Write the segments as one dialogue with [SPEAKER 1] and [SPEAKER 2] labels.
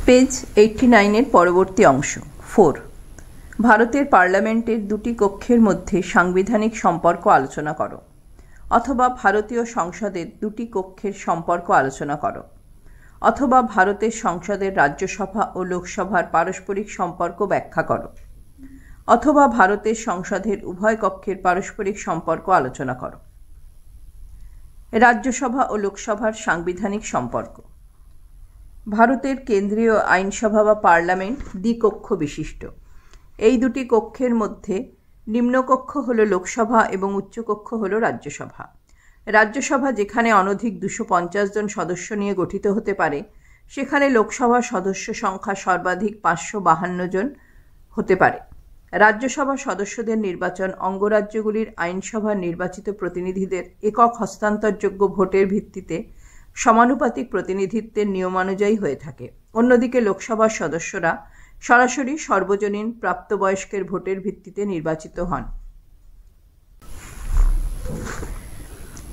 [SPEAKER 1] Page 89 পরবর্তী অংশ 4। ভারতের পার্লামেন্টের দুটি কক্ষের মধ্যে সাংবিধানিক সম্পর্ক আলোচনা করো, অথবা ভারতীয় সংসদের দুটি কক্ষের সম্পর্ক আলোচনা করো, অথবা ভারতের সংসদের রাজ্যসভা ও লোকসভার পারস্পরিক সম্পর্ক ব্যাখ্যা করো, অথবা ভারতের সংসদের উভয় কক্ষের পারস্পরিক সম্পর্ক আলোচনা করো। রাজ্যসভা ও লোকসভার সাংবিধানিক সম্পর্ক। ভারতের কেন্দ্রীয় আইনসভা বা পার্লামেন্ট দ্বিকক্ষ বিশিষ্ট। এই দুটি কক্ষের মধ্যে নিম্নকক্ষ হল লোকসভা এবং উচ্চকক্ষ হল রাজ্যসভা। রাজ্যসভা যেখানে অনধিক 250 জন সদস্য নিয়ে গঠিত হতে পারে, সেখানে লোকসভার সদস্য সংখ্যা সর্বাধিক 552 জন হতে পারে। রাজ্যসভার সদস্যদের নির্বাচন অঙ্গরাজ্যগুলির আইনসভার নির্বাচিত প্রতিনিধিদের একক হস্তান্তরযোগ্য ভোটের ভিত্তিতে সমানুপাতিক প্রতিনিধিত্বের নিয়মানুযায়ী হয়ে থাকে। অন্যদিকে লোকসভার সদস্যরা সরাসরি সর্বজনীন প্রাপ্তবয়স্কের ভোটের ভিত্তিতে নির্বাচিত হন।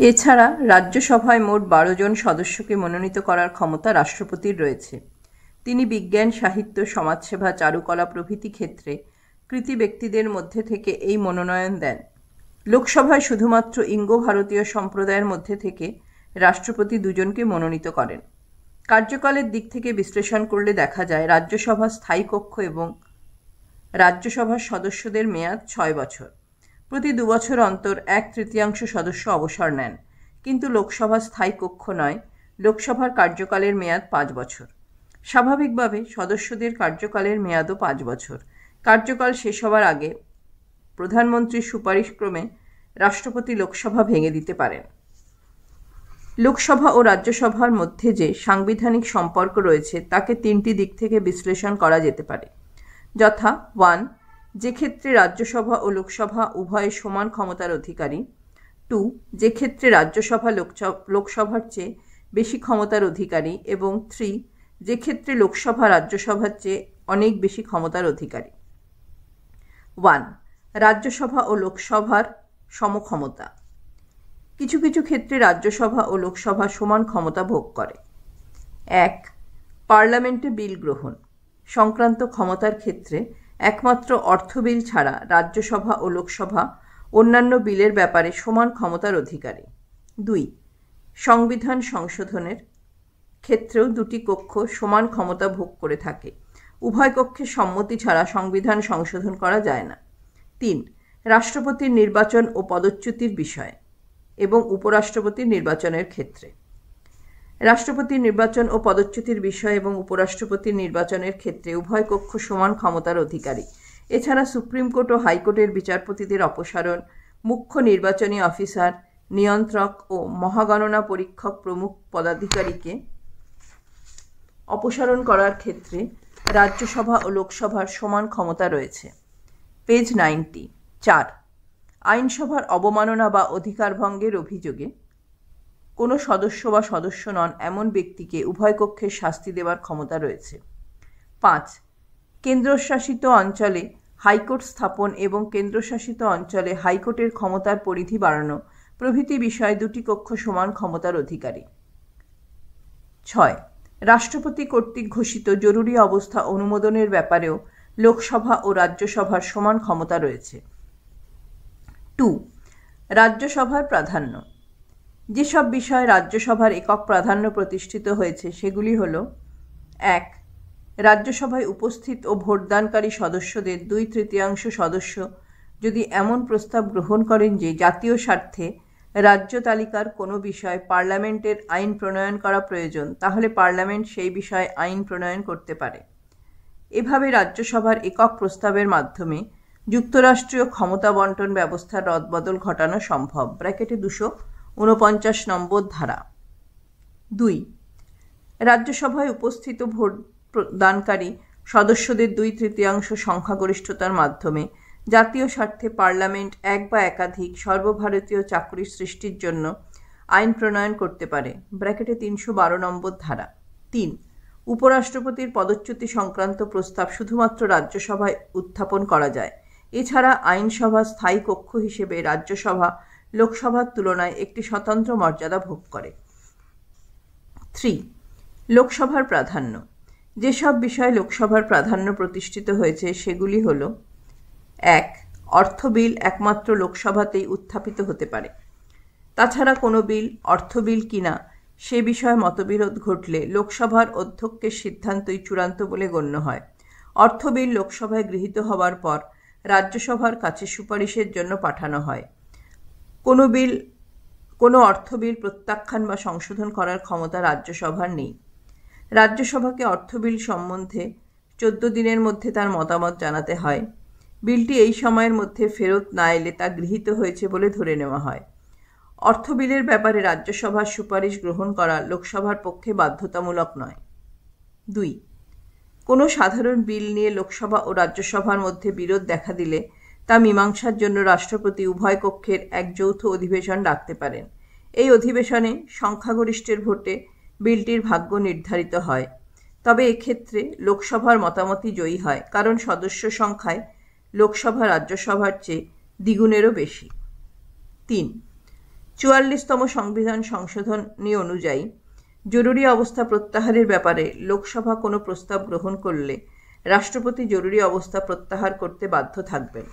[SPEAKER 1] এছাড়া রাজ্যসভায় মোট 12 জন সদস্যকে মনোনীত করার ক্ষমতা রাষ্ট্রপতির রয়েছে। তিনি বিজ্ঞান, সাহিত্য, সমাজসেবা, চারুকলা প্রভৃতি ক্ষেত্রে কৃতী ব্যক্তিদের মধ্যে থেকে এই মনোনয়ন দেন। লোকসভায় শুধুমাত্র ইঙ্গো ভারতীয় সম্প্রদায়ের মধ্যে থেকে রাষ্ট্রপতি 2 জনকে মনোনীত করেন। কার্যকালের দিক থেকে বিশ্লেষণ করলে দেখা যায় রাজ্যসভা স্থায়ী কক্ষ এবং রাজ্যসভার সদস্যদের মেয়াদ 6 বছর। প্রতি 2 বছর অন্তর 1/3 সদস্য অবসর নেন, কিন্তু লোকসভা স্থায়ী কক্ষ নয়। লোকসভার কার্যকালের মেয়াদ 5 বছর। স্বাভাবিকভাবে সদস্যদের কার্যকালের মেয়াদও 5 বছর। কার্যকাল শেষ হওয়ার আগে প্রধানমন্ত্রীর সুপারিশক্রমে রাষ্ট্রপতি লোকসভা ভেঙে দিতে পারেন। লোকসভা ও রাজ্যসভার মধ্যে যে সাংবিধানিক সম্পর্ক রয়েছে তাকে 3টি দিক থেকে বিশ্লেষণ করা যেতে পারে, যথা 1. যে ক্ষেত্রে রাজ্যসভা ও লোকসভা উভয়ে সমান ক্ষমতার অধিকারী। 2. যে ক্ষেত্রে রাজ্যসভা লোকসভার চেয়ে বেশি ক্ষমতার অধিকারী। এবং 3. যে ক্ষেত্রে লোকসভা রাজ্যসভার চেয়ে অনেক বেশি ক্ষমতার অধিকারী। 1. রাজ্যসভা ও লোকসভার সমক্ষমতা। কিছু কিছু ক্ষেত্রে রাজ্যসভা ও লোকসভা সমান ক্ষমতা ভোগ করে। 1. পার্লামেন্টে বিল গ্রহণ সংক্রান্ত ক্ষমতার ক্ষেত্রে একমাত্র অর্থ বিল ছাড়া রাজ্যসভা ও লোকসভা অন্যান্য বিলের ব্যাপারে সমান ক্ষমতার অধিকারী। 2. সংবিধান সংশোধনের ক্ষেত্রেও দুটি কক্ষ সমান ক্ষমতা ভোগ করে থাকে। উভয় কক্ষের সম্মতি ছাড়া সংবিধান সংশোধন করা যায় না। 3. রাষ্ট্রপতির নির্বাচন ও পদচ্যুতির বিষয় এবং উপরাষ্ট্রপতির নির্বাচনের ক্ষেত্রে। রাষ্ট্রপতির নির্বাচন ও পদচ্যুতির বিষয় এবং উপরাষ্ট্রপতির নির্বাচনের ক্ষেত্রে উভয় কক্ষ সমান ক্ষমতার অধিকারী। এছাড়া সুপ্রিম কোর্ট ও হাইকোর্টের বিচারপতিদের অপসারণ, মুখ্য নির্বাচনী অফিসার, নিয়ন্ত্রক ও মহাগণনা পরীক্ষক প্রমুখ পদাধিকারীকে অপসারণ করার ক্ষেত্রে রাজ্যসভা ও লোকসভার সমান ক্ষমতা রয়েছে। পেজ 90। 4. আইনসভার অবমাননা বা অধিকার ভঙ্গের অভিযোগে কোনো সদস্য বা সদস্য নন এমন ব্যক্তিকে উভয় কক্ষের শাস্তি দেওয়ার ক্ষমতা রয়েছে। 5. কেন্দ্রশাসিত অঞ্চলে হাইকোর্ট স্থাপন এবং কেন্দ্রশাসিত অঞ্চলে হাইকোর্টের ক্ষমতার পরিধি বাড়ানো প্রভৃতি বিষয়ে দুটি কক্ষ সমান ক্ষমতার অধিকারী। 6. রাষ্ট্রপতি কর্তৃক ঘোষিত জরুরি অবস্থা অনুমোদনের ব্যাপারেও লোকসভা ও রাজ্যসভার সমান ক্ষমতা রয়েছে। 2. রাজ্যসভার প্রাধান্য। যেসব বিষয়ে রাজ্যসভার একক প্রাধান্য প্রতিষ্ঠিত হয়েছে সেগুলি হল: 1. রাজ্যসভায় উপস্থিত ও ভোটদানকারী সদস্যদের 2/3 সদস্য যদি এমন প্রস্তাব গ্রহণ করেন যে জাতীয় স্বার্থে রাজ্য তালিকার কোনো বিষয়ে পার্লামেন্টের আইন প্রণয়ন করা প্রয়োজন, তাহলে পার্লামেন্ট সেই বিষয়ে আইন প্রণয়ন করতে পারে। এভাবে রাজ্যসভার একক প্রস্তাবের মাধ্যমে যুক্তরাষ্ট্রীয় ক্ষমতা বন্টন ব্যবস্থার রদবদল ঘটানো সম্ভব। ব্র্যাকেটে 249 নম্বর ধারা। 2. রাজ্যসভায় উপস্থিত ভোট দানকারী সদস্যদের 2/3 সংখ্যাগরিষ্ঠতার মাধ্যমে জাতীয় স্বার্থে পার্লামেন্ট এক বা একাধিক সর্বভারতীয় চাকরি সৃষ্টির জন্য আইন প্রণয়ন করতে পারে। ব্র্যাকেটে 312 নম্বর ধারা। 3. উপরাষ্ট্রপতির পদচ্যুতি সংক্রান্ত প্রস্তাব শুধুমাত্র রাজ্যসভায় উত্থাপন করা যায়। এছাড়া আইনসভা স্থায়ী কক্ষ হিসেবে রাজ্যসভা লোকসভার তুলনায় একটি স্বতন্ত্র মর্যাদা ভোগ করে। 3. লোকসভার প্রাধান্য। যেসব বিষয়ে লোকসভার প্রাধান্য প্রতিষ্ঠিত হয়েছে সেগুলি হল: 1. অর্থ বিল একমাত্র লোকসভাতেই উত্থাপিত হতে পারে। তাছাড়া কোনো বিল অর্থ বিল কিনা সে বিষয়ে মতবিরোধ ঘটলে লোকসভার অধ্যক্ষের সিদ্ধান্তই চূড়ান্ত বলে গণ্য হয়। অর্থ বিল লোকসভায় গৃহীত হওয়ার পর রাজ্যসভার কাছে সুপারিশের জন্য পাঠানো হয়। কোনো অর্থ বিল প্রত্যাখ্যান বা সংশোধন করার ক্ষমতা রাজ্যসভার নেই। রাজ্যসভাকে অর্থ বিল সম্বন্ধে 14 দিনের মধ্যে তার মতামত জানাতে হয়। বিলটি এই সময়ের মধ্যে ফেরত না এলে তা গৃহীত হয়েছে বলে ধরে নেওয়া হয়। অর্থ বিলের ব্যাপারে রাজ্যসভার সুপারিশ গ্রহণ করা লোকসভার পক্ষে বাধ্যতামূলক নয়। 2. কোনো সাধারণ বিল নিয়ে লোকসভা ও রাজ্যসভার মধ্যে বিরোধ দেখা দিলে তা মীমাংসার জন্য রাষ্ট্রপতি উভয় কক্ষের এক যৌথ অধিবেশন ডাকতে পারেন। এই অধিবেশনে সংখ্যাগরিষ্ঠের ভোটে বিলটির ভাগ্য নির্ধারিত হয়। তবে এক্ষেত্রে লোকসভার মতামতই জয়ী হয়, কারণ সদস্য সংখ্যায় লোকসভা রাজ্যসভার চেয়ে দ্বিগুণেরও বেশি। 3. 44তম সংবিধান সংশোধনী অনুযায়ী জরুরি অবস্থা প্রত্যাহারের ব্যাপারে লোকসভা কোনো প্রস্তাব গ্রহণ করলে রাষ্ট্রপতি জরুরি অবস্থা প্রত্যাহার করতে বাধ্য থাকবেন।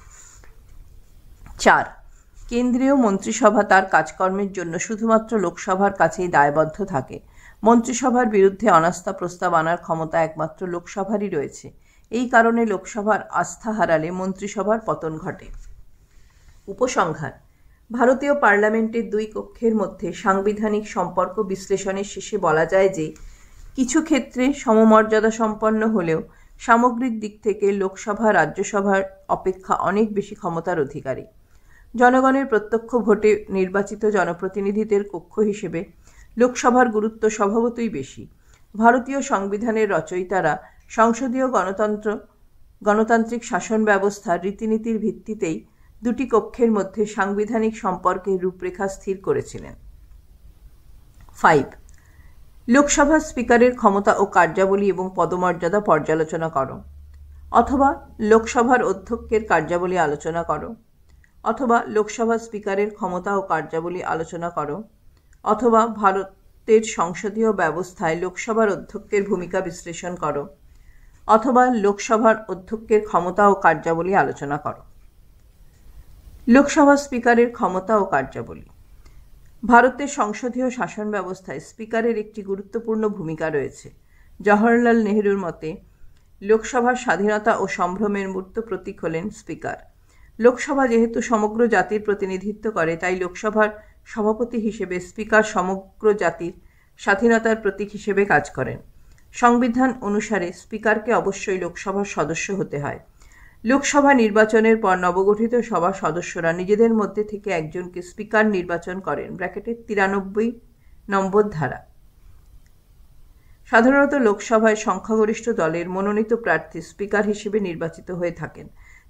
[SPEAKER 1] 4. কেন্দ্রীয় মন্ত্রিসভা তার কাজকর্মের জন্য শুধুমাত্র লোকসভার কাছেই দায়বদ্ধ থাকে। মন্ত্রিসভার বিরুদ্ধে অনাস্থা প্রস্তাব আনার ক্ষমতা একমাত্র লোকসভারই রয়েছে। এই কারণে লোকসভার আস্থা হারালে মন্ত্রিসভার পতন ঘটে। উপসংহার: ভারতীয় পার্লামেন্টের দুই কক্ষের মধ্যে সাংবিধানিক সম্পর্ক বিশ্লেষণের শেষে বলা যায় যে, কিছু ক্ষেত্রে সমমর্যাদা সম্পন্ন হলেও সামগ্রিক দিক থেকে লোকসভা রাজ্যসভার অপেক্ষা অনেক বেশি ক্ষমতার অধিকারী। জনগণের প্রত্যক্ষ ভোটে নির্বাচিত জনপ্রতিনিধিদের কক্ষ হিসেবে লোকসভার গুরুত্ব স্বভাবতই বেশি। ভারতীয় সংবিধানের রচয়িতারা সংসদীয় গণতান্ত্রিক শাসন ব্যবস্থার রীতিনীতির ভিত্তিতেই দুটি কক্ষের মধ্যে সাংবিধানিক সম্পর্কের রূপরেখা স্থির করেছিলেন। 5. লোকসভার স্পিকারের ক্ষমতা ও কার্যাবলী এবং পদমর্যাদা পর্যালোচনা করো, অথবা লোকসভার অধ্যক্ষের কার্যাবলী আলোচনা করো, অথবা লোকসভার স্পিকারের ক্ষমতা ও কার্যাবলী আলোচনা করো, অথবা ভারতের সংসদীয় ব্যবস্থায় লোকসভার অধ্যক্ষের ভূমিকা বিশ্লেষণ করো, অথবা লোকসভার অধ্যক্ষের ক্ষমতা ও কার্যাবলী আলোচনা করো। লোকসভা স্পিকারের ক্ষমতা ও কার্যাবলী। ভারতের সংসদীয় শাসন ব্যবস্থায় স্পিকারের একটি গুরুত্বপূর্ণ ভূমিকা রয়েছে। জওহরলাল নেহরুর মতে লোকসভার স্বাধীনতা ও সম্ভ্রমের মূর্ত প্রতীক হলেন স্পিকার। লোকসভা যেহেতু সমগ্র জাতির প্রতিনিধিত্ব করে, তাই লোকসভার সভাপতি হিসেবে স্পিকার সমগ্র জাতির স্বাধীনতার প্রতীক হিসেবে কাজ করেন। সংবিধান অনুসারে স্পিকারকে অবশ্যই লোকসভার সদস্য হতে হয়। লোকসভা নির্বাচনের পর নবগঠিত সভা সদস্যরা নিজেদের মধ্যে থেকে একজনকে স্পিকার নির্বাচন করেন। (93 নম্বর ধারা). সাধারণত লোকসভায় সংখ্যাগরিষ্ঠ দলের মনোনীত প্রার্থী স্পিকার হিসেবে নির্বাচিত হয়ে থাকেন।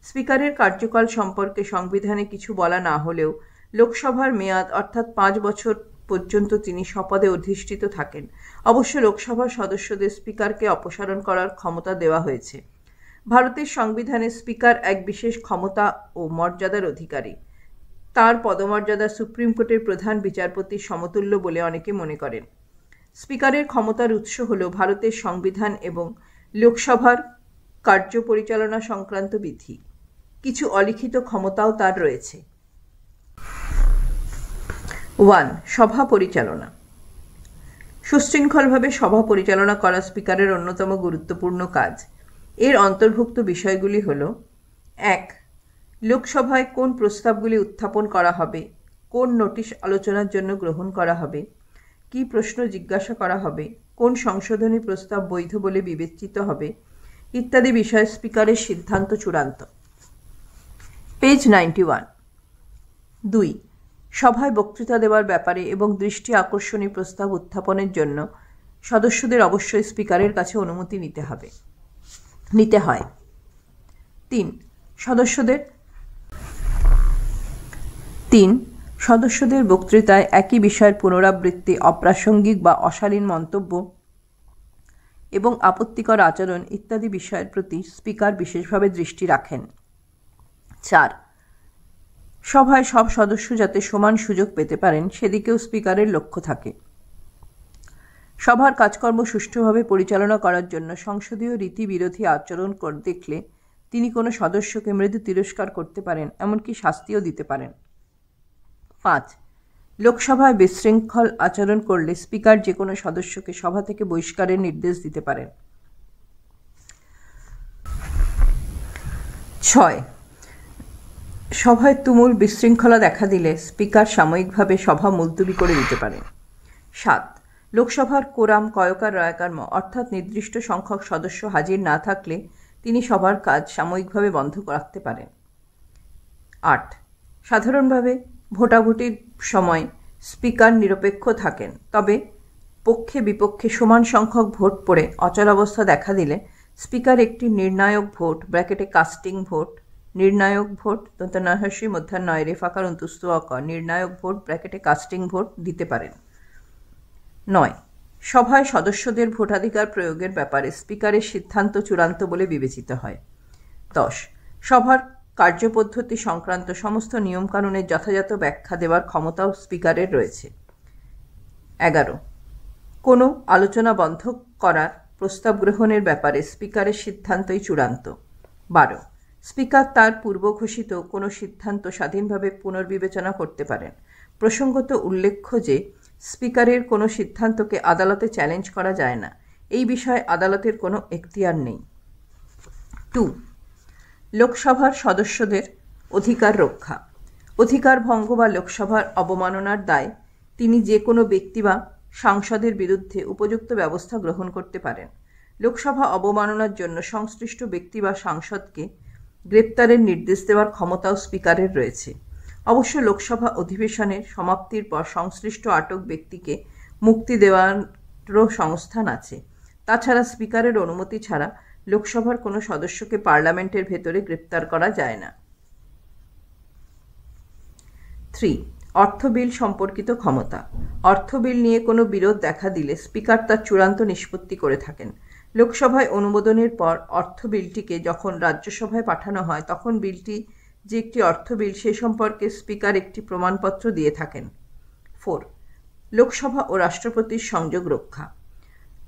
[SPEAKER 1] স্পিকারের কার্যকাল সম্পর্কে সংবিধানে কিছু বলা না হলেও লোকসভার মেয়াদ অর্থাৎ 5 বছর পর্যন্ত তিনি স্বপদে অধিষ্ঠিত থাকেন। অবশ্য লোকসভার সদস্যদের স্পিকারকে অপসারণ করার ক্ষমতা দেওয়া হয়েছে। ভারতের সংবিধানে স্পিকার এক বিশেষ ক্ষমতা ও মর্যাদার অধিকারী। তার পদমর্যাদা সুপ্রিম কোর্টের প্রধান বিচারপতির সমতুল্য বলে অনেকে মনে করেন। স্পিকারের ক্ষমতার উৎস হল ভারতের সংবিধান এবং লোকসভার কার্য পরিচালনা সংক্রান্ত বিধি। কিছু অলিখিত ক্ষমতাও তার রয়েছে। 1. সভা পরিচালনা। সুশৃঙ্খলভাবে সভা পরিচালনা করা স্পিকারের অন্যতম গুরুত্বপূর্ণ কাজ। এর অন্তর্ভুক্ত বিষয়গুলি হল: 1. লোকসভায় কোন প্রস্তাবগুলি উত্থাপন করা হবে, কোন নোটিশ আলোচনার জন্য গ্রহণ করা হবে, কী প্রশ্ন জিজ্ঞাসা করা হবে, কোন সংশোধনী প্রস্তাব বৈধ বলে বিবেচিত হবে ইত্যাদি বিষয়ে স্পিকারের সিদ্ধান্ত চূড়ান্ত। পেজ 91। 2. সভায় বক্তৃতা দেওয়ার ব্যাপারে এবং দৃষ্টি আকর্ষণী প্রস্তাব উত্থাপনের জন্য সদস্যদের অবশ্যই স্পিকারের কাছে অনুমতি নিতে হয়। 3. সদস্যদের বক্তৃতায় একই বিষয়ের পুনরাবৃত্তি, অপ্রাসঙ্গিক বা অশালীন মন্তব্য এবং আপত্তিকর আচরণ ইত্যাদি বিষয়ের প্রতি স্পিকার বিশেষভাবে দৃষ্টি রাখেন। 4. সভায় সব সদস্য যাতে সমান সুযোগ পেতে পারেন সেদিকেও স্পিকারের লক্ষ্য থাকে। সভার কাজকর্ম সুষ্ঠুভাবে পরিচালনা করার জন্য সংসদীয় রীতি বিরোধী আচরণ দেখলে তিনি কোনো সদস্যকে মৃদু তিরস্কার করতে পারেন, এমনকি শাস্তিও দিতে পারেন। 5. লোকসভায় বিশৃঙ্খল আচরণ করলে স্পিকার যে কোনো সদস্যকে সভা থেকে বহিষ্কারের নির্দেশ দিতে পারেন। 6. সভায় তুমুল বিশৃঙ্খলা দেখা দিলে স্পিকার সাময়িকভাবে সভা মুলতবি করে দিতে পারেন। 7. লোকসভার কোরাম কয়কার রয়াকার্ম অর্থাৎ নির্দিষ্ট সংখ্যক সদস্য হাজির না থাকলে তিনি সভার কাজ সাময়িকভাবে বন্ধ রাখতে পারেন। 8. সাধারণভাবে ভোটাভুটির সময় স্পিকার নিরপেক্ষ থাকেন, তবে পক্ষে বিপক্ষে সমান সংখ্যক ভোট পড়ে অচলাবস্থা দেখা দিলে স্পিকার একটি নির্ণায়ক ভোট কাস্টিং ভোট, নির্ণায়ক ভোট দন্তনাহস্যি মধ্যাহ্নয় রেফাকার অন্তুস্তু অকর নির্ণায়ক ভোট কাস্টিং ভোট দিতে পারেন। 9. সভায় সদস্যদের ভোটাধিকার প্রয়োগের ব্যাপারে স্পিকারের সিদ্ধান্ত চূড়ান্ত বলে বিবেচিত হয়। 10. সভার কার্যপদ্ধতি সংক্রান্ত সমস্ত নিয়মকানুনের যথাযথ ব্যাখ্যা দেওয়ার ক্ষমতাও স্পিকারের রয়েছে। 11. কোনো আলোচনা বন্ধ করার প্রস্তাব গ্রহণের ব্যাপারে স্পিকারের সিদ্ধান্তই চূড়ান্ত। 12. স্পিকার তার পূর্বঘোষিত কোনো সিদ্ধান্ত স্বাধীনভাবে পুনর্বিবেচনা করতে পারেন। প্রসঙ্গত উল্লেখ্য যে স্পিকারের কোনো সিদ্ধান্তকে আদালতে চ্যালেঞ্জ করা যায় না, এই বিষয়ে আদালতের কোনো এখতিয়ার নেই। 2. লোকসভার সদস্যদের অধিকার রক্ষা। অধিকার ভঙ্গ বা লোকসভার অবমাননার দায় তিনি যে কোনো ব্যক্তি বা সাংসদের বিরুদ্ধে উপযুক্ত ব্যবস্থা গ্রহণ করতে পারেন। লোকসভা অবমাননার জন্য সংশ্লিষ্ট ব্যক্তি বা সাংসদকে গ্রেপ্তারের নির্দেশ দেওয়ার ক্ষমতাও স্পিকারের রয়েছে। অবশ্য লোকসভা অধিবেশনের সমাপ্তির পর সংশ্লিষ্ট আটক ব্যক্তিকে মুক্তি দেওয়ারও সংস্থান আছে। তাছাড়া স্পিকারের অনুমতি ছাড়া লোকসভার কোনো সদস্যকে পার্লামেন্টের ভেতরে গ্রেপ্তার করা যায় না। 3. অর্থ বিল সম্পর্কিত ক্ষমতা। অর্থ বিল নিয়ে কোনো বিরোধ দেখা দিলে স্পিকার তার চূড়ান্ত নিষ্পত্তি করে থাকেন। লোকসভায় অনুমোদনের পর অর্থ বিলটিকে যখন রাজ্যসভায় পাঠানো হয় তখন বিলটি যে একটি অর্থ বিল সে সম্পর্কে স্পিকার একটি প্রমাণপত্র দিয়ে থাকেন। 4. লোকসভা ও রাষ্ট্রপতির সংযোগ রক্ষা।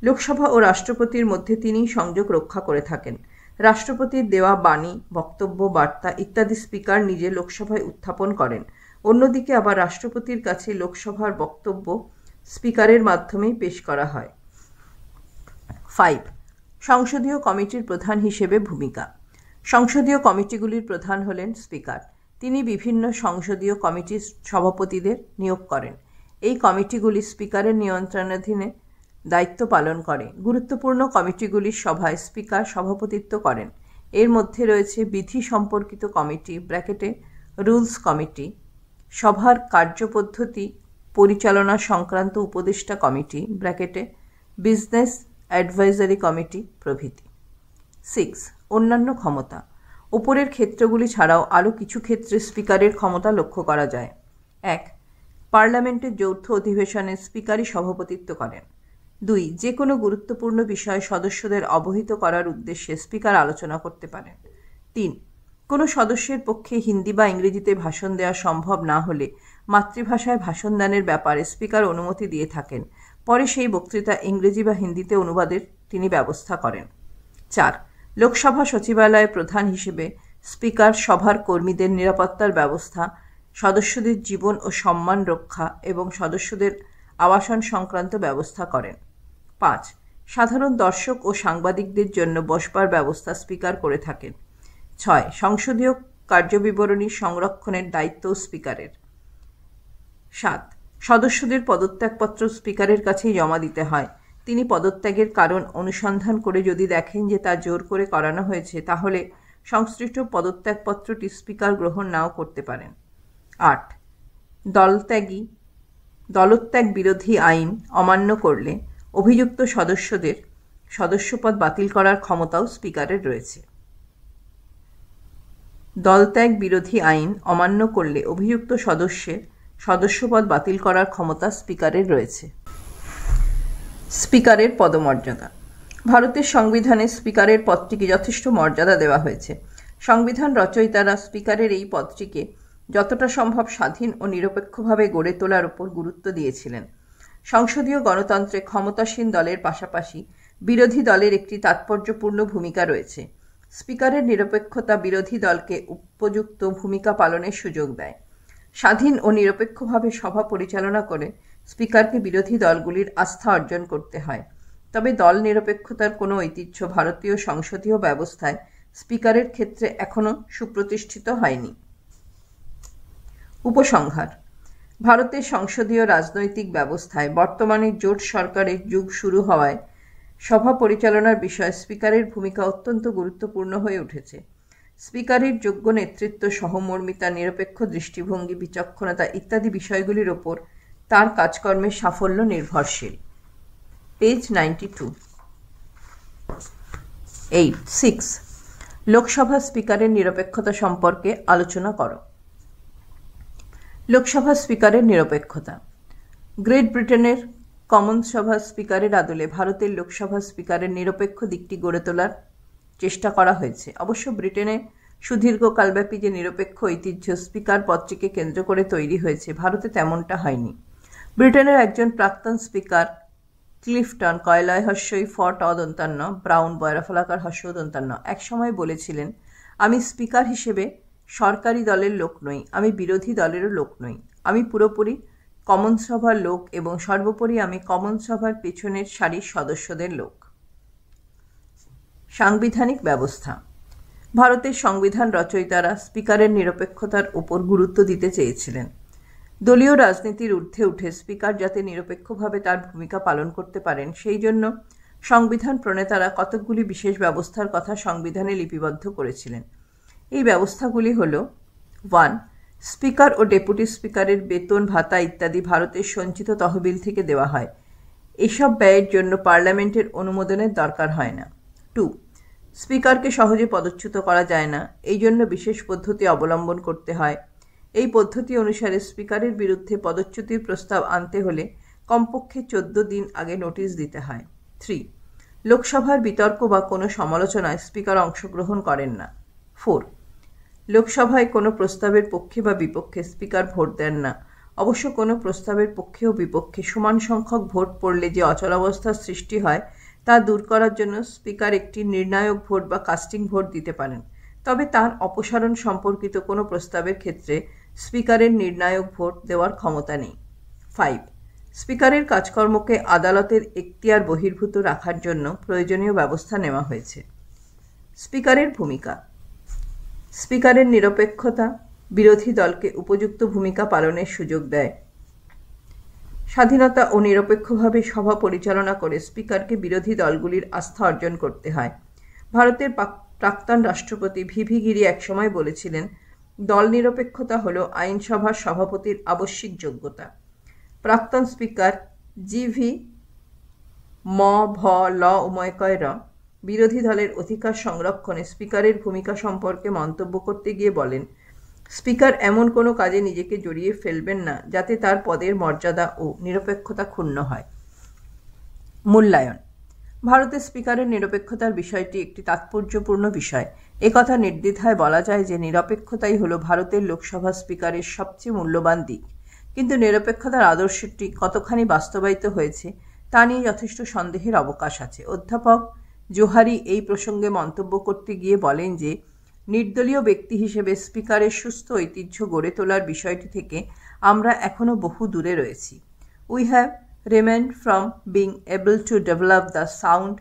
[SPEAKER 1] লোকসভা ও রাষ্ট্রপতির মধ্যে তিনিই সংযোগ রক্ষা করে থাকেন। রাষ্ট্রপতির দেওয়া বাণী, বক্তব্য, বার্তা ইত্যাদি স্পিকার নিজে লোকসভায় উত্থাপন করেন। অন্যদিকে আবার রাষ্ট্রপতির কাছে লোকসভার বক্তব্য স্পিকারের মাধ্যমেই পেশ করা হয়। 5. সংসদীয় কমিটির প্রধান হিসেবে ভূমিকা। সংসদীয় কমিটিগুলির প্রধান হলেন স্পিকার। তিনি বিভিন্ন সংসদীয় কমিটির সভাপতিদের নিয়োগ করেন। এই কমিটিগুলি স্পিকারের নিয়ন্ত্রণাধীনে দায়িত্ব পালন করে। গুরুত্বপূর্ণ কমিটিগুলির সভায় স্পিকার সভাপতিত্ব করেন। এর মধ্যে রয়েছে বিধি সম্পর্কিত কমিটি রুলস কমিটি, সভার কার্যপদ্ধতি পরিচালনা সংক্রান্ত উপদেষ্টা কমিটি বিজনেস অ্যাডভাইজারি কমিটি প্রভৃতি। 6. অন্যান্য ক্ষমতা। উপরের ক্ষেত্রগুলি ছাড়াও আরও কিছু ক্ষেত্রে স্পিকারের ক্ষমতা লক্ষ্য করা যায়। 1. পার্লামেন্টের যৌথ অধিবেশনে স্পিকারই সভাপতিত্ব করেন। 2. যে কোনো গুরুত্বপূর্ণ বিষয়ে সদস্যদের অবহিত করার উদ্দেশ্যে স্পিকার আলোচনা করতে পারেন। 3. কোনো সদস্যের পক্ষে হিন্দি বা ইংরেজিতে ভাষণ দেওয়া সম্ভব না হলে মাতৃভাষায় ভাষণ দানের ব্যাপারে স্পিকার অনুমতি দিয়ে থাকেন। পরে সেই বক্তৃতা ইংরেজি বা হিন্দিতে অনুবাদের তিনি ব্যবস্থা করেন। 4. লোকসভা সচিবালয়ের প্রধান হিসেবে স্পিকার সভার কর্মীদের নিরাপত্তার ব্যবস্থা, সদস্যদের জীবন ও সম্মান রক্ষা এবং সদস্যদের আবাসন সংক্রান্ত ব্যবস্থা করেন। 5. সাধারণ দর্শক ও সাংবাদিকদের জন্য বসবার ব্যবস্থা স্পিকার করে থাকেন। 6. সংসদীয় কার্যবিবরণী সংরক্ষণের দায়িত্বও স্পিকারের। 7. সদস্যদের পদত্যাগপত্র স্পিকারের কাছেই জমা দিতে হয়। তিনি পদত্যাগের কারণ অনুসন্ধান করে যদি দেখেন যে তা জোর করে করানো হয়েছে তাহলে সংশ্লিষ্ট পদত্যাগপত্রটি স্পিকার গ্রহণ নাও করতে পারেন। 8. দলত্যাগ বিরোধী আইন অমান্য করলে অভিযুক্ত সদস্যদের সদস্যপদ বাতিল করার ক্ষমতাও স্পিকারের রয়েছে। দলত্যাগ বিরোধী আইন অমান্য করলে অভিযুক্ত সদস্যের সদস্যপদ বাতিল করার ক্ষমতা স্পিকারের রয়েছে। স্পিকারের পদমর্যাদা। ভারতের সংবিধানে স্পিকারের পদটিকে যথেষ্ট মর্যাদা দেওয়া হয়েছে। সংবিধান রচয়িতারা স্পিকারের এই পদটিকে যতটা সম্ভব স্বাধীন ও নিরপেক্ষভাবে গড়ে তোলার উপর গুরুত্ব দিয়েছিলেন। সংসদীয় গণতন্ত্রে ক্ষমতাসীন দলের পাশাপাশি বিরোধী দলের একটি তাৎপর্যপূর্ণ ভূমিকা রয়েছে। স্পিকারের নিরপেক্ষতা বিরোধী দলকে উপযুক্ত ভূমিকা পালনের সুযোগ দেয়। স্বাধীন ও নিরপেক্ষভাবে সভা পরিচালনা করে স্পিকারকে বিরোধী দলগুলির আস্থা অর্জন করতে হয়। তবে দল নিরপেক্ষতার কোনো ঐতিহ্য ভারতীয় সংসদীয় ব্যবস্থায় স্পিকারের ক্ষেত্রে এখনও সুপ্রতিষ্ঠিত হয়নি। উপসংহার: ভারতের সংসদীয় রাজনৈতিক ব্যবস্থায় বর্তমানে জোট সরকারের যুগ শুরু হওয়ায় সভা পরিচালনার বিষয়ে স্পিকারের ভূমিকা অত্যন্ত গুরুত্বপূর্ণ হয়ে উঠেছে। স্পিকারের যোগ্য নেতৃত্ব, সহমর্মিতা, নিরপেক্ষ দৃষ্টিভঙ্গি, বিচক্ষণতা ইত্যাদি বিষয়গুলির ওপর তার কাজকর্মের সাফল্য নির্ভরশীল। পেজ 92। 6. লোকসভা স্পিকারের নিরপেক্ষতা সম্পর্কে আলোচনা করো। লোকসভা স্পিকারের নিরপেক্ষতা। গ্রেট ব্রিটেনের কমন্স সভা স্পিকারের আদলে ভারতের লোকসভা স্পিকারের নিরপেক্ষ দিকটি গড়ে তোলার চেষ্টা করা হয়েছে। অবশ্য ব্রিটেনে সুদীর্ঘকালব্যাপী যে নিরপেক্ষ ঐতিহ্য স্পিকার পদটিকে কেন্দ্র করে তৈরি হয়েছে, ভারতে তেমনটা হয়নি। ব্রিটেনের একজন প্রাক্তন স্পিকার ক্লিফটন কয়লায় হস্যই ফট অদন্তান্ন ব্রাউন বয়রাফলাকার হস্য দন্তান্ন একসময় বলেছিলেন, আমি স্পিকার হিসেবে সরকারি দলের লোক নই, আমি বিরোধী দলেরও লোক নই, আমি পুরোপুরি কমন সভার লোক এবং সর্বোপরি আমি কমন সভার পেছনের সারির সদস্যদের লোক। সাংবিধানিক ব্যবস্থা। ভারতের সংবিধান রচয়িতারা স্পিকারের নিরপেক্ষতার উপর গুরুত্ব দিতে চেয়েছিলেন। দলীয় রাজনীতির ঊর্ধ্বে উঠে স্পিকার যাতে নিরপেক্ষভাবে তার ভূমিকা পালন করতে পারেন, সেই জন্য সংবিধান প্রণেতারা কতকগুলি বিশেষ ব্যবস্থার কথা সংবিধানে লিপিবদ্ধ করেছিলেন। এই ব্যবস্থাগুলি হল: 1. স্পিকার ও ডেপুটি স্পিকারের বেতন, ভাতা ইত্যাদি ভারতের সঞ্চিত তহবিল থেকে দেওয়া হয়। এসব ব্যয়ের জন্য পার্লামেন্টের অনুমোদনের দরকার হয় না। 2. স্পিকারকে সহজে পদচ্যুত করা যায় না, এই জন্য বিশেষ পদ্ধতি অবলম্বন করতে হয়। এই পদ্ধতি অনুসারে স্পিকারের বিরুদ্ধে পদচ্যুতির প্রস্তাব আনতে হলে কমপক্ষে 14 দিন আগে নোটিশ দিতে হয়। 3. লোকসভার বিতর্ক বা কোনো সমালোচনায় স্পিকার অংশগ্রহণ করেন না। 4. লোকসভায় কোনো প্রস্তাবের পক্ষে বা বিপক্ষে স্পিকার ভোট দেন না। অবশ্য কোনো প্রস্তাবের পক্ষে ও বিপক্ষে সমান সংখ্যক ভোট পড়লে যে অচলাবস্থার সৃষ্টি হয় তা দূর করার জন্য স্পিকার একটি নির্ণায়ক ভোট বা কাস্টিং ভোট দিতে পারেন। তবে তার অপসারণ সম্পর্কিত কোনো প্রস্তাবের ক্ষেত্রে স্পিকারের নির্ণায়ক ভোট দেওয়ার ক্ষমতা নেই। 5. স্পিকারের কাজকর্মকে আদালতের এখতিয়ার বহির্ভূত রাখার জন্য প্রয়োজনীয় ব্যবস্থা নেওয়া হয়েছে। স্পিকারের ভূমিকা। স্পিকারের নিরপেক্ষতা বিরোধী দলকে উপযুক্ত ভূমিকা পালনের সুযোগ দেয়। স্বাধীনতা ও নিরপেক্ষভাবে সভা পরিচালনা করে স্পিকারকে বিরোধী দলগুলির আস্থা অর্জন করতে হয়। ভারতের প্রাক্তন রাষ্ট্রপতি ভিভি গিরি একসময় বলেছিলেন, দল নিরপেক্ষতা হল আইনসভার সভাপতির আবশ্যিক যোগ্যতা। প্রাক্তন স্পিকার জি.ভি. ভ. ল উময়কয় বিরোধী দলের অধিকার সংরক্ষণে স্পিকারের ভূমিকা সম্পর্কে মন্তব্য করতে গিয়ে বলেন, স্পিকার এমন কোনো কাজে নিজেকে জড়িয়ে ফেলবেন না যাতে তার পদের মর্যাদা ও নিরপেক্ষতা ক্ষুণ্ণ হয়। মূল্যায়ন। ভারতের স্পিকারের নিরপেক্ষতার বিষয়টি একটি তাৎপর্যপূর্ণ বিষয়। একথা নির্দ্বিধায় বলা যায় যে নিরপেক্ষতাই হল ভারতের লোকসভা স্পিকারের সবচেয়ে মূল্যবান দিক। কিন্তু নিরপেক্ষতার আদর্শটি কতখানি বাস্তবায়িত হয়েছে তা নিয়ে যথেষ্ট সন্দেহের অবকাশ আছে। অধ্যাপক জোহারি এই প্রসঙ্গে মন্তব্য করতে গিয়ে বলেন যে, নির্দলীয় ব্যক্তি হিসেবে স্পিকারের সুস্থ ঐতিহ্য গড়ে তোলার বিষয়টি থেকে আমরা এখনও বহু দূরে রয়েছি। We have remained from being able to develop the sound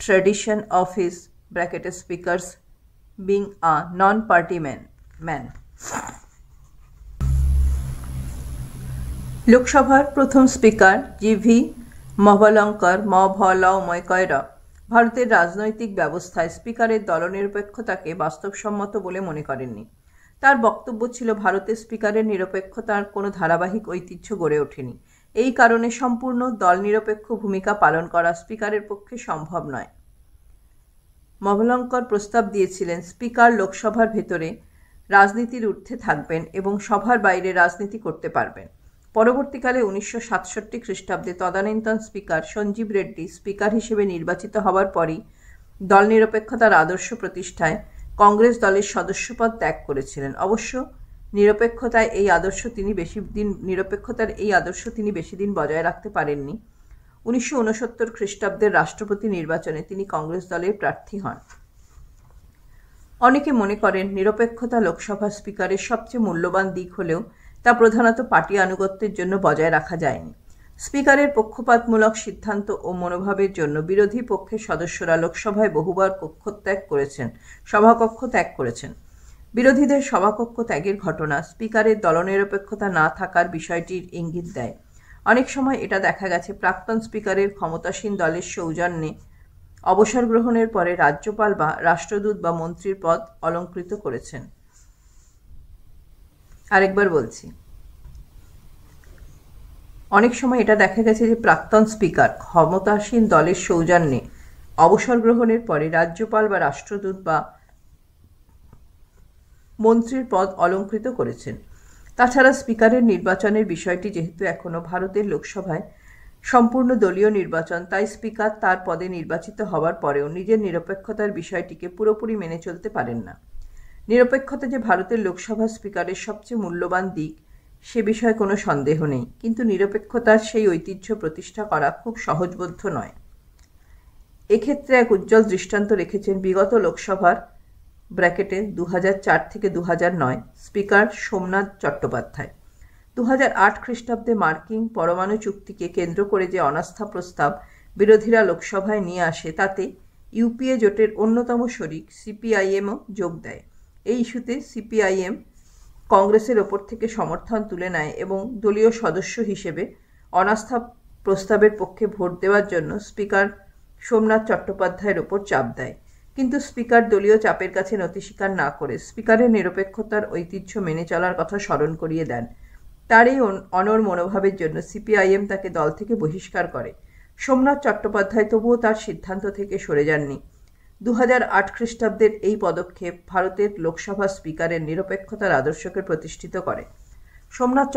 [SPEAKER 1] tradition of his speakers being a non-party man. লোকসভার প্রথম স্পিকার জি.ভি. মহবলঙ্কর ভ. ল উময়কয় ভারতের রাজনৈতিক ব্যবস্থায় স্পিকারের দলনিরপেক্ষতাকে বাস্তবসম্মত বলে মনে করেননি। তার বক্তব্য ছিল, ভারতের স্পিকারের নিরপেক্ষতার কোনো ধারাবাহিক ঐতিহ্য গড়ে ওঠেনি। এই কারণে সম্পূর্ণ দল নিরপেক্ষ ভূমিকা পালন করা স্পিকারের পক্ষে সম্ভব নয়। মহবলঙ্কর প্রস্তাব দিয়েছিলেন, স্পিকার লোকসভার ভেতরে রাজনীতির ঊর্ধ্বে থাকবেন এবং সভার বাইরে রাজনীতি করতে পারবেন। পরবর্তীকালে 1967 খ্রিস্টাব্দে তদানীন্তন স্পিকার সঞ্জীব রেড্ডি স্পিকার হিসেবে নির্বাচিত হওয়ার পরই দল নিরপেক্ষতার আদর্শ প্রতিষ্ঠায় কংগ্রেস দলের সদস্যপদ ত্যাগ করেছিলেন। অবশ্য নিরপেক্ষতার এই আদর্শ তিনি বেশি দিন বজায় রাখতে পারেননি। 1969 খ্রিস্টাব্দের রাষ্ট্রপতি নির্বাচনে তিনি কংগ্রেস দলের প্রার্থী হন। অনেকে মনে করেন নিরপেক্ষতা লোকসভা স্পিকারের সবচেয়ে মূল্যবান দিক হলেও তা প্রধানত পার্টি আনুগত্যের জন্য বজায় রাখা যায়নি। স্পিকারের পক্ষপাতমূলক সিদ্ধান্ত ও মনোভাবের জন্য বিরোধী পক্ষের সদস্যরা লোকসভায় বহুবার সভাকক্ষ ত্যাগ করেছেন। বিরোধীদের সভাকক্ষ ত্যাগের ঘটনা স্পিকারের দলনিরপেক্ষতা না থাকার বিষয়টির ইঙ্গিত দেয়। অনেক সময় এটা দেখা গেছে প্রাক্তন স্পিকারের ক্ষমতাসীন দলের সৌজন্যে অবসর গ্রহণের পরে রাজ্যপাল বা রাষ্ট্রদূত বা মন্ত্রীর পদ অলঙ্কৃত করেছেন। আরেকবার বলছি, অনেক সময় এটা দেখা গেছে যে প্রাক্তন স্পিকার ক্ষমতাসীন দলের সৌজন্যে অবসর গ্রহণের পরে রাজ্যপাল বা রাষ্ট্রদূত বা মন্ত্রীর পদ অলঙ্কৃত করেছেন। তাছাড়া স্পিকারের নির্বাচনের বিষয়টি যেহেতু এখনও ভারতের লোকসভায় সম্পূর্ণ দলীয় নির্বাচন, তাই স্পিকার তার পদে নির্বাচিত হওয়ার পরেও নিজের নিরপেক্ষতার বিষয়টিকে পুরোপুরি মেনে চলতে পারেন না। নিরপেক্ষতা যে ভারতের লোকসভা স্পিকারের সবচেয়ে মূল্যবান দিক সে বিষয়ে কোনো সন্দেহ নেই, কিন্তু নিরপেক্ষতার সেই ঐতিহ্য প্রতিষ্ঠা করা খুব সহজবোধ্য নয়। এক্ষেত্রে এক উজ্জ্বল দৃষ্টান্ত রেখেছেন বিগত লোকসভার (2004 থেকে 2009) স্পিকার সোমনাথ চট্টোপাধ্যায়। 2008 খ্রিস্টাব্দে মার্কিন পরমাণু চুক্তিকে কেন্দ্র করে যে অনাস্থা প্রস্তাব বিরোধীরা লোকসভায় নিয়ে আসে তাতে ইউপিএ জোটের অন্যতম শরিক সিপিআইএমও যোগ দেয়। এই ইস্যুতে সিপিআইএম কংগ্রেসের ওপর থেকে সমর্থন তুলে নেয় এবং দলীয় সদস্য হিসেবে অনাস্থা প্রস্তাবের পক্ষে ভোট দেওয়ার জন্য স্পিকার সোমনাথ চট্টোপাধ্যায়ের ওপর চাপ দেয়। কিন্তু স্পিকার দলীয় চাপের কাছে নতি স্বীকার না করে স্পিকারের নিরপেক্ষতার ঐতিহ্য মেনে চলার কথা স্মরণ করিয়ে দেন। তার এই অনড় মনোভাবের জন্য সিপিআইএম তাকে দল থেকে বহিষ্কার করে। সোমনাথ চট্টোপাধ্যায় তবুও তার সিদ্ধান্ত থেকে সরে যাননি। 2008 খ্রিস্টাব্দের এই পদক্ষেপ ভারতের লোকসভা স্পিকারের নিরপেক্ষতার আদর্শকে প্রতিষ্ঠিত করে। সোমনাথ